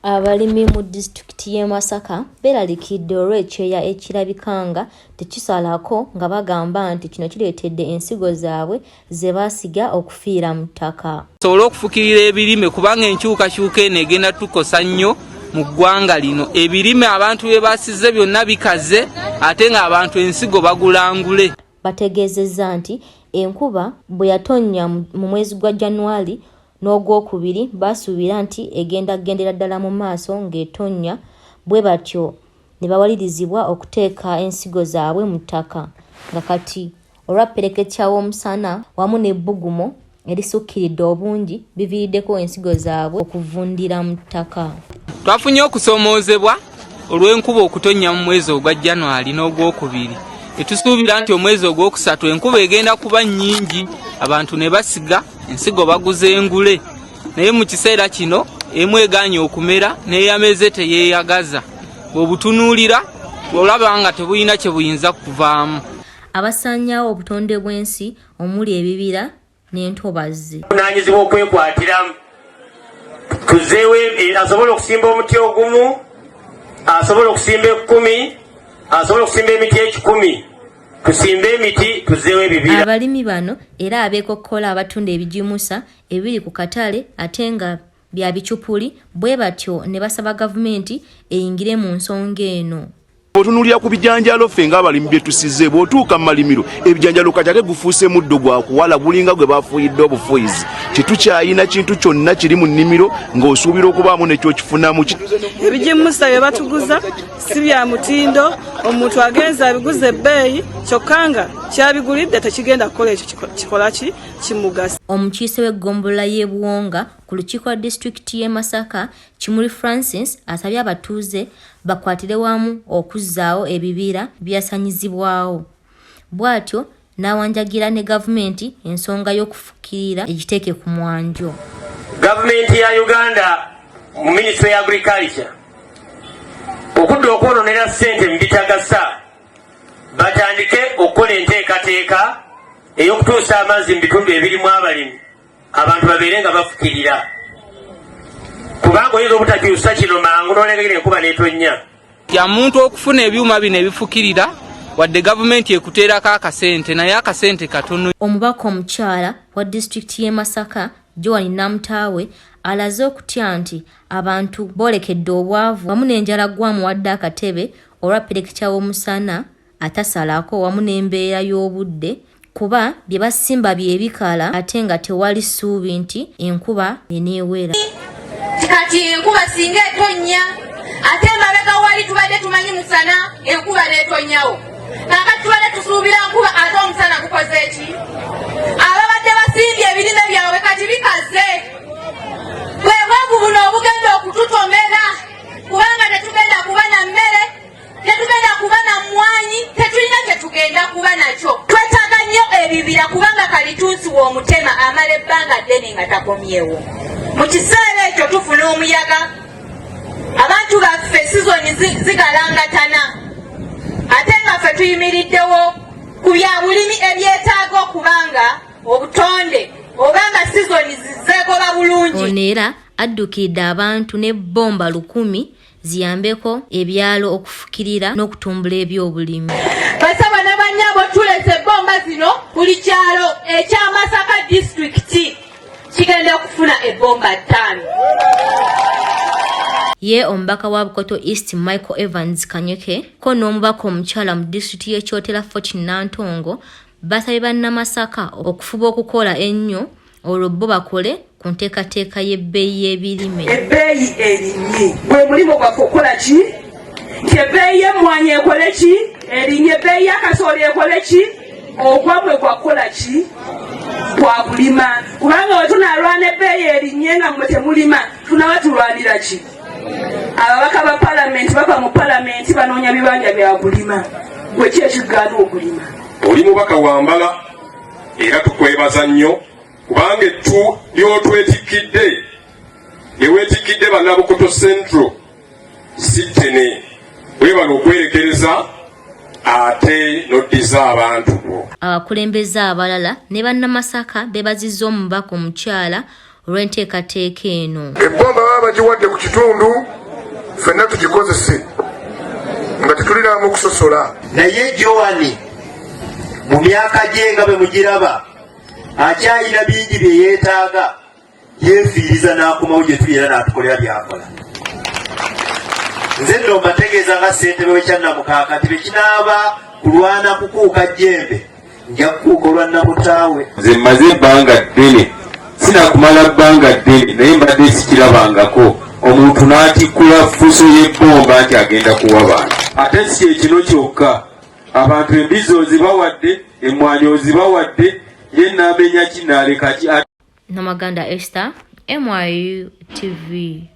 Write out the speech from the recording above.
Abalimi mu disitulikiti y'e Masaka beeralikidde olw'ekyeya ekirabikanga tekisalako nga bagamba nti kino kireetedde ensigo zaabwe ze baasiga okufiira mu ttaka. Sobola okufukirira ebirime kubanga enkyukakyuka eno egenda tukosa nnyo mu ggwanga lino. Ebirime abantu bye basize byonna bikaze ate ng'abantu ensigo bagulangule. Bategeezezza nti enkuba bwe yatonnya mu mwezi gwa January n'ogwokubiri basuubira nti egenda kugendera ddala mu maaso ng'etonnya bwe batyo ne bawalirizibwa okuteeka ensigo zaabwe mu ttaka nga kati olwappereketya w'omusana wamu n'ebbugumo erisukkiridde obungi biviiriddeko ensigo zaabwe okuvundira mu ttaka. Twafunye okusoomoozebwa olw'enkuba okutonnya mu mwezi ogwa January n'ogwokubiri. Tetusuubira nti omwezi ogwokusatu enkuba egenda kuba nnyingi abantu ne basiga ensigo baguze engule, naye mu kiseera kino emu egaanye okumera n'eyameze teyeeyagaza. Bw'obutunuulira olaba nga tebulina kye buyinza kuvaamu. Abasaanyaawo obutonde bw'ensi omuli ebibira n'entobazi buvunaanyizibwa okwekwatiramu. Tuzeewo asobola okusimba omuti ogumu, asobola okusimba 10, asobola okusimba emiti 10. Tusimbe emiti tuzeewo ebibira. Abalimi bano era abeekokkola abatunda ebijimusa ebiri ku katale ate nga bya bicupuli bwe batyo ne basaba gavumenti eyingire mu nsonga eno. Otunulira ku bijanjalo ffe ng'abalimi bye tusize bw'otuuka mu malimiro ebijanjalo kati gufuuse muddo gwa kuwala gulinga gwe bafuuyidde obufuyizi. Tetukyayina kintu kyonna kiri mu nnimiro ng'osuubira okubaamu nekyo kifunamu. Ebijimusa bye batuguza si bya mutindo, omuntu agenza abiguza ebbeeyi kyokka nga kyabigulidde tekigenda kukola ekyo kikola kimugasa. Omukiise w'eggombolola y'e Buwonga ku lukiiko lwa disitulikiti y'e Masaka Kimuli Francis asabye abatuuze bakwatire wamu okuzzaawo ebibira byasanyizibwawo. Bw'atyo n'awanjagira ne gavumenti ensonga y'okufukirira egiteeke ku mwanjo. Gavumenti ya Uganda mu Ministry ya Agriculture okudda okwononera ssente mu bitagasa batandike okukola enteekateeka ey'okutuusa amazzi mu bitundu ebirimu abalimi abantu babeere nga bafukirira. Kubanga oyinza obutakyusa kino mangu n'olengera enkuba n'etonnya. Ya muntu okufuna ebyuma bino ebifukirira wadde gavumenti ekuteerako akasente naye akasente katono. Omubaka omukyala wa disitulikiti y'e Masaka Joan Namtaawe alaze okutya nti abantu boolekedde obwavu wamu n'enjala gwamuwadde akatebe olwappereketya w'omusana atasalako wamu n'embeera y'obudde kuba bye basimba byebikala ate nga tewali ssuubi nti enkuba eneewera. Kati enkuba singa etonnya ate emabega wali tubadde tumanyi musana enkuba n'etonnyawo. Kakati tubadde tusuubira nkuba ate omusana gukoze ki? Ababadde basimbye ebirime byabwe kati bikaze. Bwe bwavu buno obugenda okututomera kubanga tetugenda kuba na mmere, tetugenda kuba na mmwanyi, tetulina kye tugenda kuba nakyo. Twetaaga nnyo ebibira kubanga kalituusiwa omutema amala ebbanga ddene nga takomyewo. Mu kiseera ekyo tufuna omuyaga, abantu baffe sizoni zigalangatana ate nga ffe tuyimiriddewo ku bya bulimi ebyetaaga okubanga obutonde obanga sizoni zizeegoba bulungi. Ono era addukidde abantu n'ebbomba 1000 ziyambeko ebyalo okufukirira n'okutumbula ebyobulimi. Basaba ne bannyabo tulese ebbomba zino buli kyalo ekya Masaka disitulikiti kigenda okufuna ebbomba 5. Ye omubaka wa Bukoto East Michael Evans Kanyeke ko n'omubaka omukyala mu disitulikiti y'ekyotera Fortune Nantongo basabye bannamasaka okufuba okukola ennyo olwo bo bakole ku nteekateeka y'ebbeeyi y'ebirime. Ebbeeyi erinye bwe mulimo gwaffe okukola ki? Nti ebbeeyi y'emmwanyi ekole ki? Erinye. Ebbeeyi y'akasooli ekole ki? Okwabwe kwakola ki? Kwa kulima. Kubanga we tunalwana ebbeeyi erinye nga mmwe temulima tunaba tulwanira ki? Ababaka ba palamenti bava mu palamenti banoonya bibanja bya kulima. Gwe ki ekigaana okulima? Oli mubaka wambala era tukwebaza nnyo kubanga ettu ly'otwetikidde lyeweetikidde bannabukoto Central sittene webala okwerekereza ate n'oddiza abantu bo. Abakulembeze abalala ne bannamasaka beebazizza omubaka omukyala olw'enteekateeka eno. Ebbomba baba bagiwadde ku kitundu ffenna tugikozese nga tetulinamu kusosola. Naye Joani mu myaka gye nga bwe mugiraba akyayina bingi bye yeetaaga, yeefiiriza n'akomawo gye tuli era n'atukolera byakola. Nze nno mbategeeza nga ssentebe w'ekyannamukaaka nti bwe kinaaba kulwana kukuuka jjembe nja kukuuka olwa nnabutaawe. Nze mmaze ebbanga ddene, sinakumala bbanga ddene naye mbadde sikirabangako omuntu n'atikkula fuso y'ebbomba nti agenda kuwa bantu. Ate si kyekino kyokka, abantu embizi ozibawadde, emmwanyi ozibawadde, ye n'amenya ki n'aleka ki. Namaganda Esther, MYU TV.